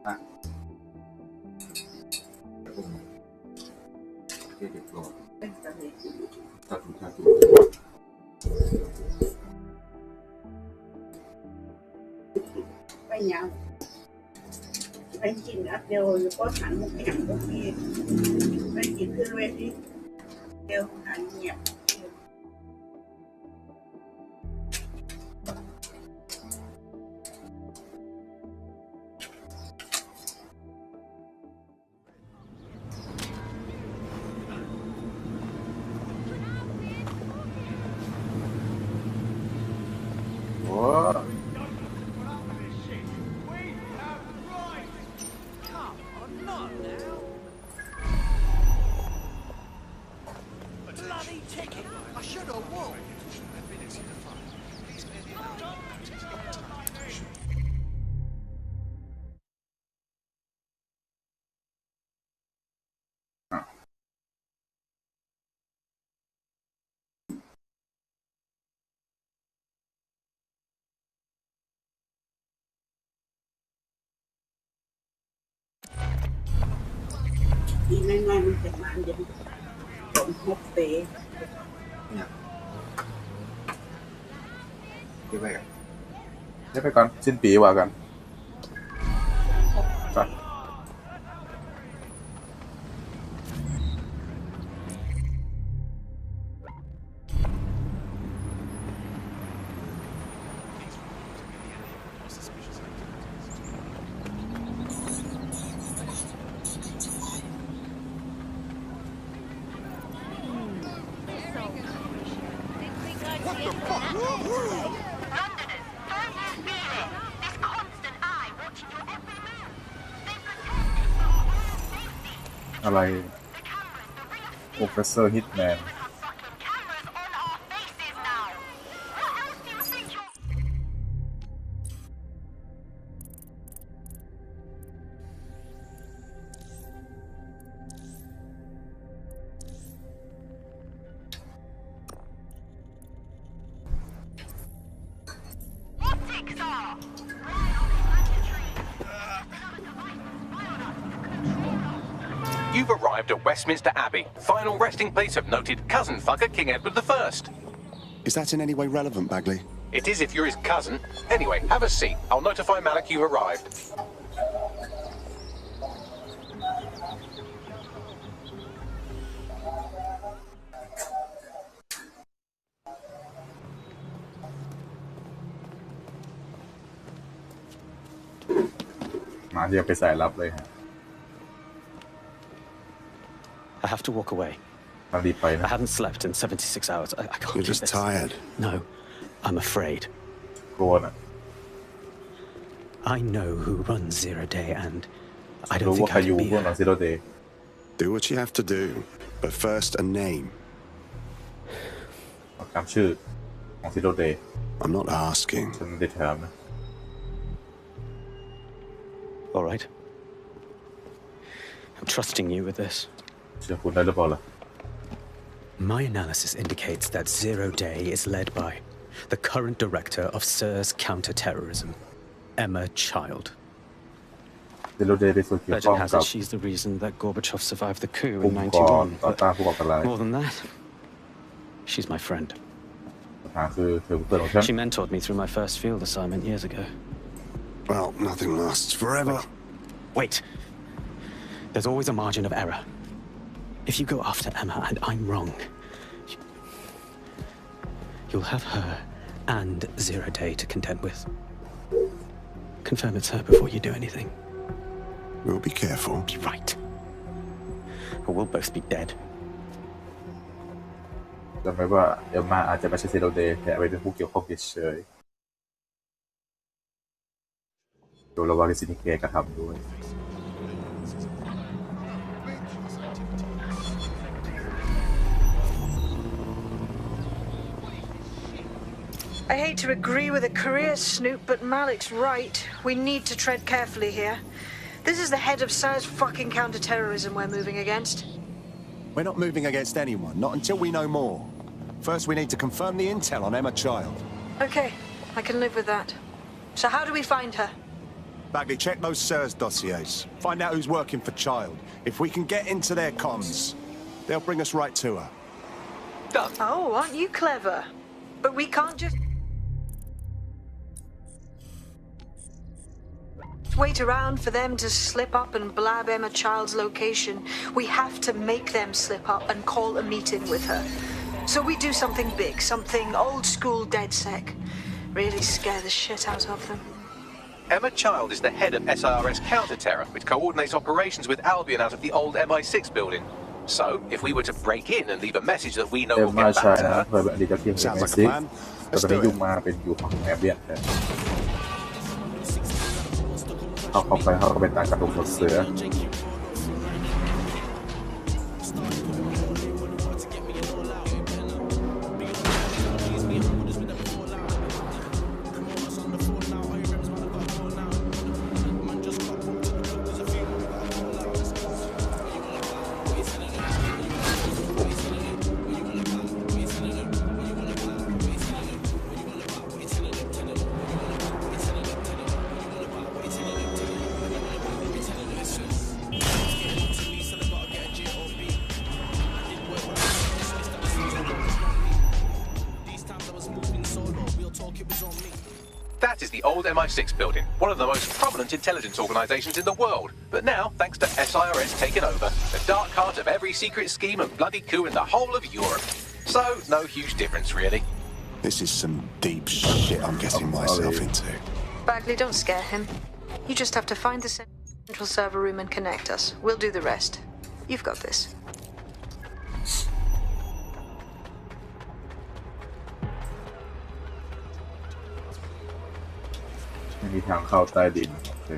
อ่ะเก็บรอชาตูไปยังไปกินอัดเดียวอยู่ก็หันมุกอย่างพวกนี้ไปกินขึ้นเวทีเดียวหันเงียบอีง่ายๆมันจะมันเดี๋ยวผมฮอปเป้เนี่ยเก็บไว้กันเก็บไปก่อนสิ้นปีว่ากันไปอะไร Professor Hitman 'You've arrived at Westminster Abbey, final resting place of noted cousin fucker King Edward I. Is that in any way relevant, Bagley? It is if you're his cousin. Anyway, have a seat. I'll notify Malik you've arrived. มาที่จะไปสายลับเลยฮะ I have to walk away. ต้องรีบไปนะ I haven't slept in 76 hours. I can't You're do just this. tired. No, I'm afraid. กลัวน่ะ I know who runs Zero Day, and I รู้ don't ว่า think ใคร I อยู่ can be พวกเรา her. Zero Day Do what you have to do, but first a name. เอาตามชื่อของ Zero Day I'm not asking. ฉันไม่ได้ถามนะ All right. I'm trusting you with this. เชื่อคุณได้หรือเปล่าล่ะ My analysis indicates that Zero Day is led by the current director of SIRS counterterrorism, Emma Child. Zero Day ได้ส่วนเกี่ยวข้อง Legend has กับ it she's the reason that Gorbachev survived the coup กลุ่ in มก่อ 91. ต่อ But ต้านผู้ก่อการร้าย more than that, she's my friend. ปัญหาคือเธอเป็นเพื่อนของฉัน She mentored me through my first field assignment years ago. Well, nothing lasts forever. Wait. There's always a margin of error. If you go after Emma and I'm wrong, you'll have her and Zero Day to contend with. Confirm it's her before you do anything. We'll be careful. Be right. Or we'll both be dead. จำไว้ว่าเอลมาอาจจะไม่ใช่ Zero Day แต่เป็นผู้เกี่ยวข้องเฉยๆดูระวังสิ่งที่แกกระทำด้วย I hate to agree with a career snoop, but Malik's right. We need to tread carefully here. This is the head of SIRS fucking counterterrorism we're moving against. We're not moving against anyone, not until we know more. First, we need to confirm the intel on Emma Child. Okay, I can live with that. So how do we find her? Bagley, check those SIRS dossiers. Find out who's working for Child. If we can get into their comms, they'll bring us right to her. Done. Oh, aren't you clever? But we can't just wait around for them to slip up and blab Emma Child's location. We have to make them slip up and call a meeting with her. So we do something big, something old school DedSec. Really scare the shit out of them. Emma Child is the head of SIRS counter-terror, which coordinates operations with Albion out of the old MI6 building. So, if we were to break in and leave a message that we know เอ็ม will มา get ใช่ back to นะ her, เคยเป็นอดีตเจ้าที่ของ Sounds like a MI6 plan. แต่ตอนนี้ยุ่งมาเป็นอยู่ของแอมเบียนแทนเข้าไปเขาก็เป็นตากระดุมรถเสือ that is the old MI6 building, one of the most prominent intelligence organizations in the world. But now, thanks to SIRS taking over, the dark heart of every secret scheme and bloody coup in the whole of Europe. So, no huge difference, really. This is some deep shit I'm getting myself into. Bagley, don't scare him. You just have to find the central server room and connect us. We'll do the rest. You've got this. ไม่มีทางเข้าใต้ดินโอเค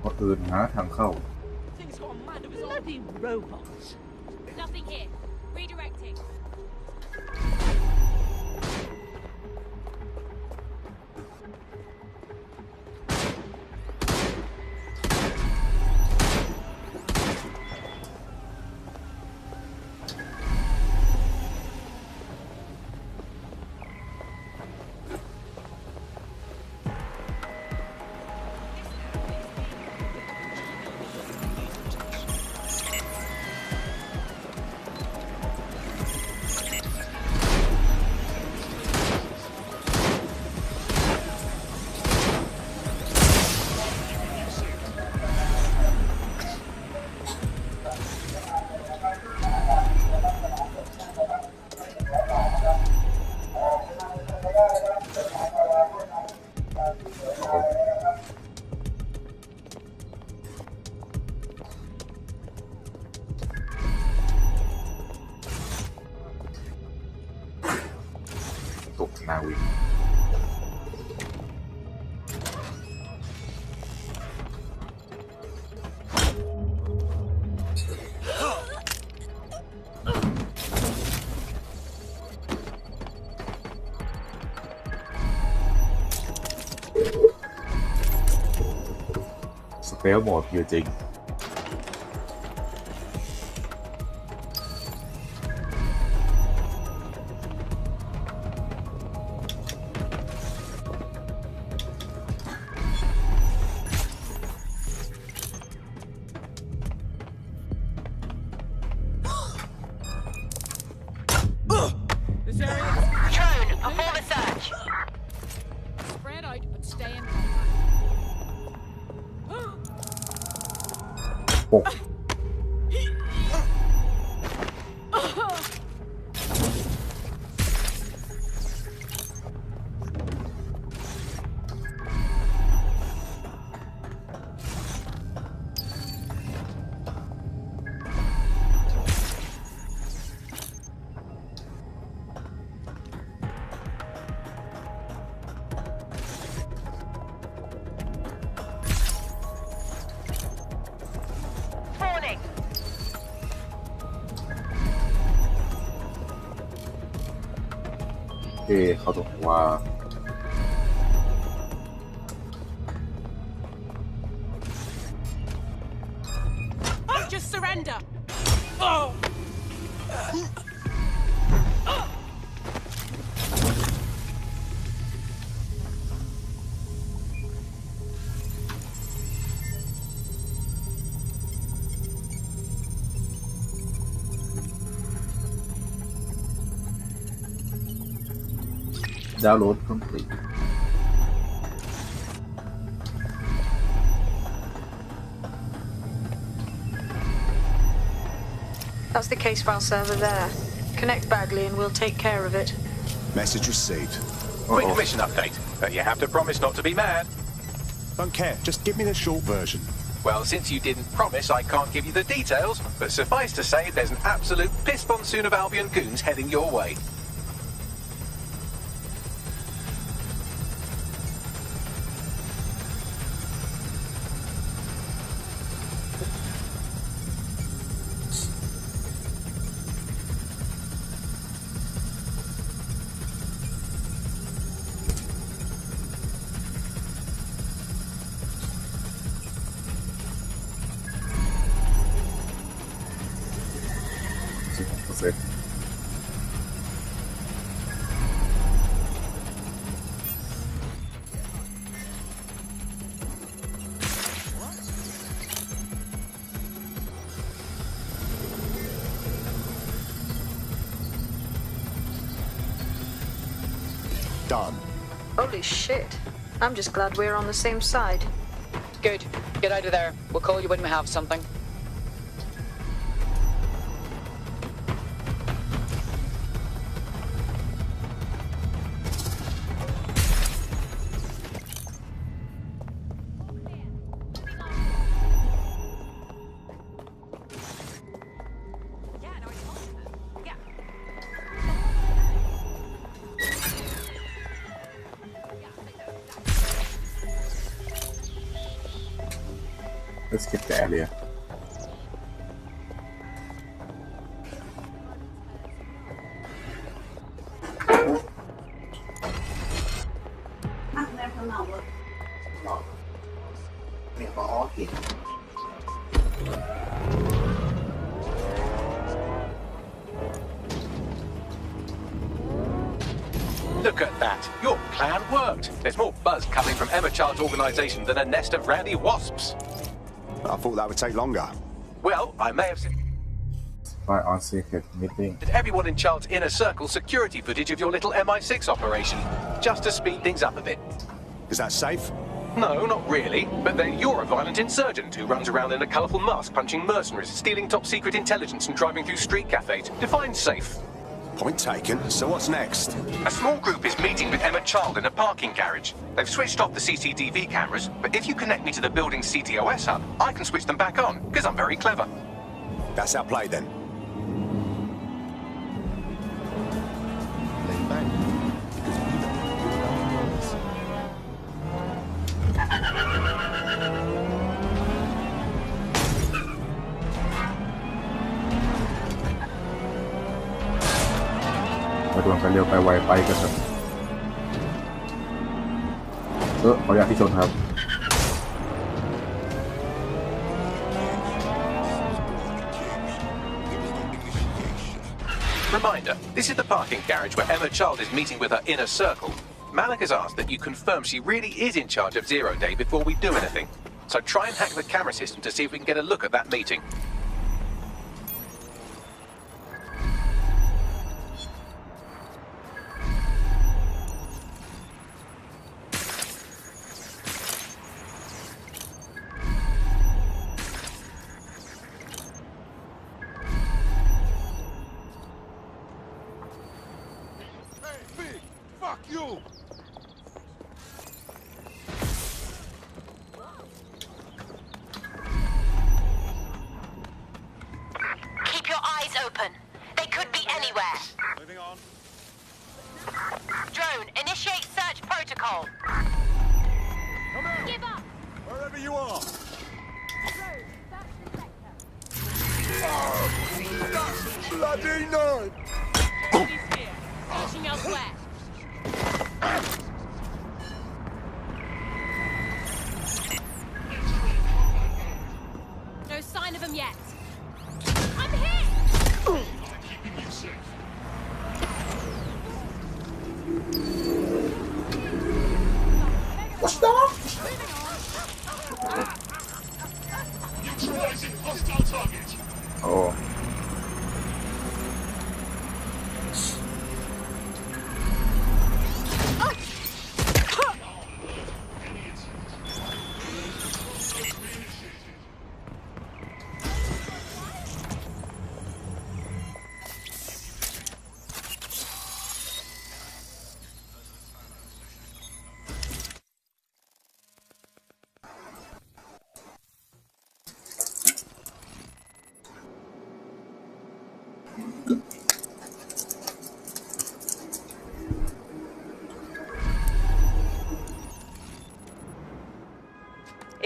คนอื่นหาทางเข้า Bloody robots. Nothing here. Redirecting.นาวินสเปลโหมดอยู่จริงโอ้ เอ้เขาตรงไหนว่า Just surrender. Download complete. That's the case file server there. Connect Bagley and we'll take care of it. Message received. Quick mission update, but you have to promise not to be mad. Don't care, just give me the short version. Well, since you didn't promise, I can't give you the details, but suffice to say there's an absolute piss monsoon of Albion goons heading your way. Done. Holy shit. I'm just glad we're on the same side. Good. Get out of there. We'll call you when we have something. Let's get the area. แม่ข้างนอกเลยหลอกเนี่ยก็อ๋อเห็น Look at that. Your plan worked. There's more buzz coming from Emma Child's organisation than a nest of rowdy wasps. I thought that would take longer. Well, I may have sent Spy on secret meeting. everyone in Child's inner circle security footage of your little MI6 operation, just to speed things up a bit. Is that safe? No, not really. But then you're a violent insurgent who runs around in a colourful mask punching mercenaries, stealing top secret intelligence and driving through street cafes. Define safe. Point taken. So what's next? A small group is meeting with Emma Child in a parking garage. They've switched off the CCTV cameras, but if you connect me to the building's CTOS hub, I can switch them back on, because I'm very clever. That's our play then. Lay back, because we know who our is. ไปด่วนไปเร็วไปไวไปกันเถอะขออนุญาตที่ชนครับ Reminder, this is the parking garage where Emma Child is meeting with her inner circle. Malik has asked that you confirm she really is in charge of Zero Day before we do anything. So try and hack the camera system to see if we can get a look at that meeting. Fuck you! Keep your eyes open. They could be anywhere. Moving on. Drone, initiate search protocol. Come out! Give up! Wherever you are! Bloody knife! He's here. Searching elsewhere.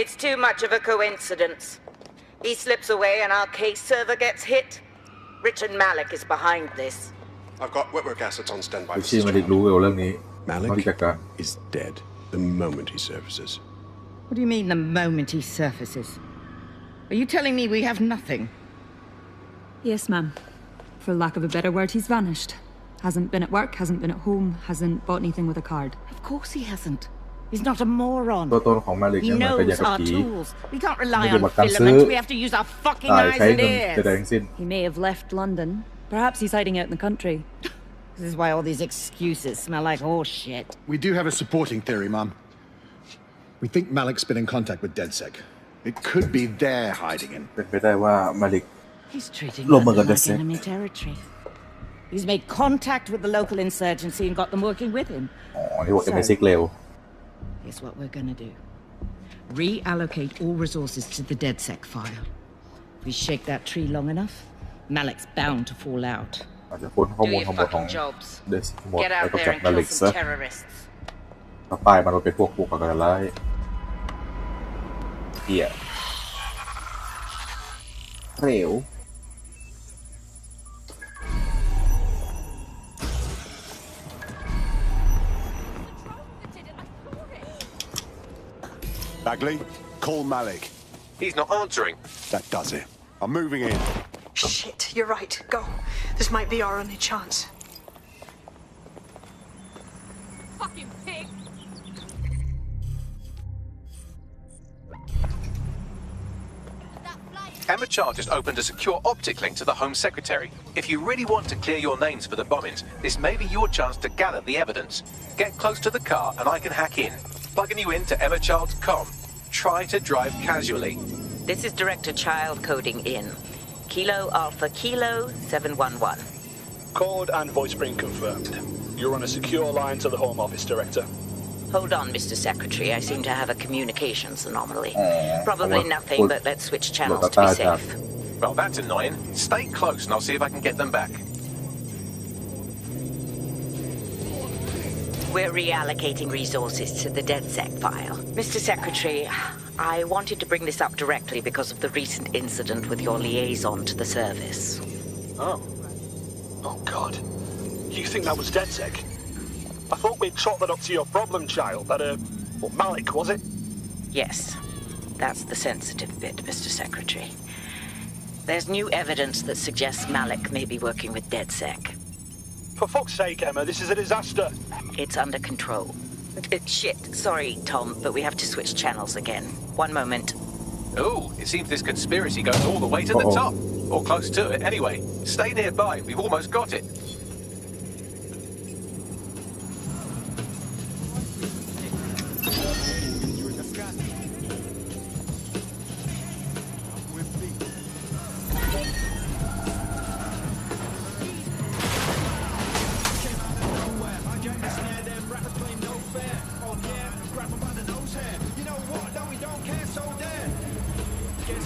It's too much of a coincidence. He slips away and our case server gets hit. Richard Malik is behind this. I've got wetwork assets on standby. วิชีมาดิรู้เรื่องนี้ Malik เขาจัดการ is dead the moment he surfaces. What do you mean the moment he surfaces? Are you telling me we have nothing? Yes, ma'am. For lack of a better word, he's vanished. Hasn't been at work, hasn't been at home, hasn't bought anything with a card. Of course he hasn't. He's not a moron. ตัวตนของมาลิก He เนี่ยเหมือนกับ knows ยากับ our ผี tools. We can't rely ไม่ได้ on บอกการซื้อ filament. We have to use our fucking จ่าย eyes ใช้ and เงินใด ears. ๆทั้งสิ้น He may have left London. Perhaps he's hiding out in the country. This is why all these excuses smell like horse shit. We do have a supporting theory, Mum. We think Malik's been in contact with DedSec. It could be they're hiding him. เป็นไปได้ว่ามาลิก He's treating ร่วมมือ London กับ like DedSec enemy territory. He's made contact with the local insurgency and got them working with him. อ๋อที่บอกจะไม่ซิกเร็ว Here's what we're gonna do. Reallocate all resources to the DedSec file. If we shake that tree long enough, Malik's bound to fall out. อาจจะค้นข้อ Do มูล your ทั้งหมดของ fucking jobs. เดสหมด Get แล้ว out ก็ there จับ and มาลิ kill ก some ซะ terrorists. ต่อไปมันเป็นพวกก่อการร้ายเหี้ยเร็ว Bagley, call Malik. He's not answering. That does it. I'm moving in. Shit, you're right. Go. This might be our only chance. Fucking pig! Emma Child just opened a secure optic link to the Home Secretary. If you really want to clear your names for the bombings, this may be your chance to gather the evidence. Get close to the car and I can hack in, plugging you into Emma Child's comm. Try to drive casually. This is Director Child coding in. Kilo Alpha Kilo 711. Code and voice print confirmed. You're on a secure line to the Home Office, Director. Hold on, Mr. Secretary. I seem to have a communications anomaly. Probably nothing, but let's switch channels to be safe. Well, that's annoying. Stay close and I'll see if I can get them back. We're reallocating resources to the DedSec file. Mr. Secretary, I wanted to bring this up directly because of the recent incident with your liaison to the service. Oh. Oh, God. You think that was DedSec? I thought we'd chalk that up to your problem child, that, Malik, was it? Yes. That's the sensitive bit, Mr. Secretary. There's new evidence that suggests Malik may be working with DedSec. For fuck's sake, Emma, this is a disaster. It's under control. Shit, sorry, Tom, but we have to switch channels again. One moment. Oh, it seems this conspiracy goes all the way to the top. Or close to it, anyway. Stay nearby, we've almost got it.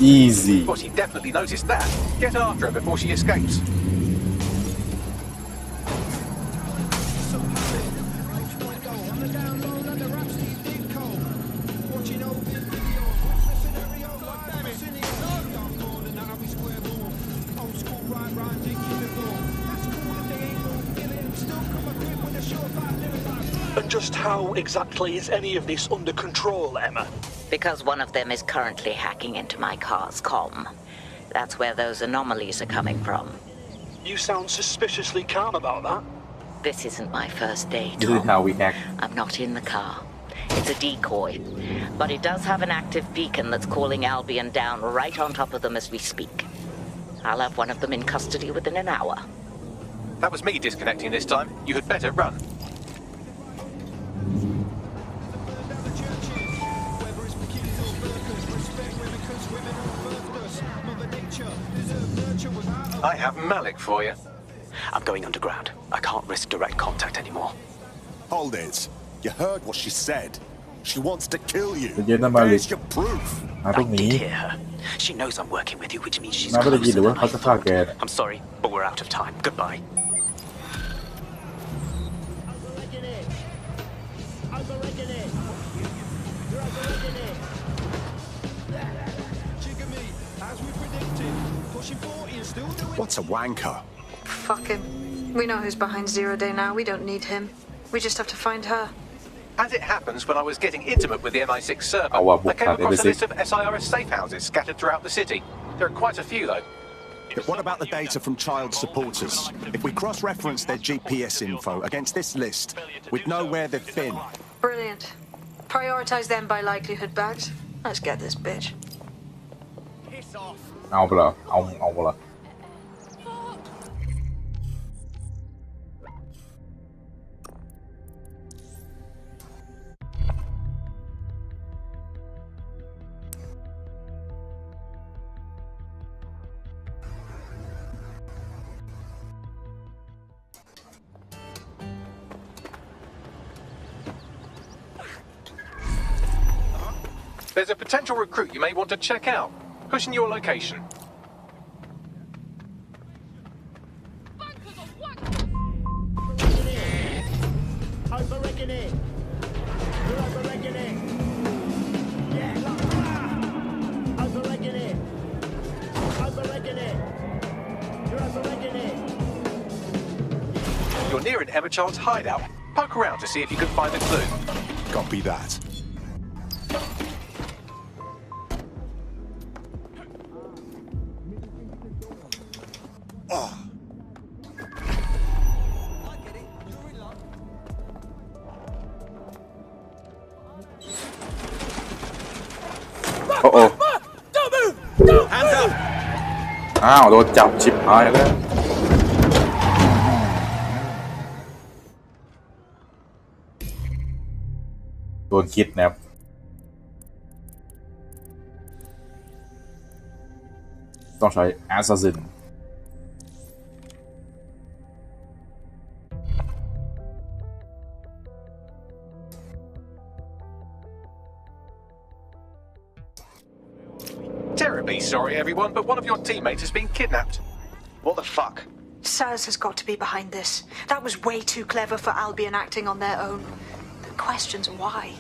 Easy. Well, she definitely noticed that. Get after her before she escapes. And just how exactly is any of this under control, Emma? Because one of them is currently hacking into my car's comm. That's where those anomalies are coming from. You sound suspiciously calm about that. This isn't my first day, This is Tom. how we hack. I'm not in the car. It's a decoy. But it does have an active beacon that's calling Albion down right on top of them as we speak. I'll have one of them in custody within an hour. That was me disconnecting this time. You had better run. I have Malik for you. I'm going underground. I can't risk direct contact anymore. Hold it. You heard what she said. She wants to kill you. เย็นๆนะมาลิก Where's your proof? มาตรงนี้ Hear her. She knows I'm working with you, which means she's มาไม่ได้ยิน closer หรือว่า than เขา I จะฆ่า thought. แกเนี่ย I'm sorry, but we're out of time. Goodbye. What's a wanker? Fuck him. We know who's behind Zero Day now. We don't need him. We just have to find her. As it happens, when I was getting intimate with the MI6 server, I came across a list of SIRS safe houses scattered throughout the city. There are quite a few, though. But what about the data from child supporters? If we cross-reference their GPS info against this list, we'd know where they've been. Brilliant. Prioritize them by likelihood, Bags. Let's get this bitch. เอาไปเหรอเอาไปเหรอ There's a potential recruit you may want to check out. Pushing your location. You're near an Emma Child's hideout. Poke around to see if you can find a clue. Copy that. Oh. Don't move! Don't Hands up! อ้าวโดนจับชิบหายแล้วโดนคิดนะครับต้องใช้ Assassin Terribly sorry, everyone, but one of your teammates has been kidnapped. What the fuck? SIRS has got to be behind this. That was way too clever for Albion acting on their own. The question's why.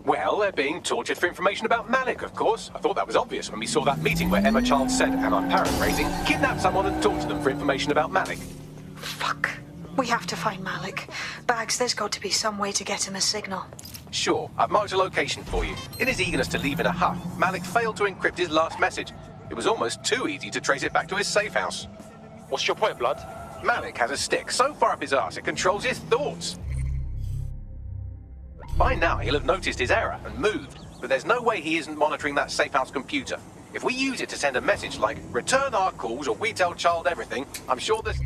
Well, they're being tortured for information about Malik, of course. I thought that was obvious when we saw that meeting where Emma Child said, and I'm paraphrasing, kidnap someone and torture them for information about Malik. Fuck. We have to find Malik. Bags, there's got to be some way to get him a signal. Sure, I've marked a location for you. In his eagerness to leave in a huff, Malik failed to encrypt his last message. It was almost too easy to trace it back to his safe house. What's your point, blood? Malik has a stick so far up his arse it controls his thoughts. By now he'll have noticed his error and moved, but there's no way he isn't monitoring that safe house computer. If we use it to send a message like, return our calls or we tell Child everything, I'm sure there's...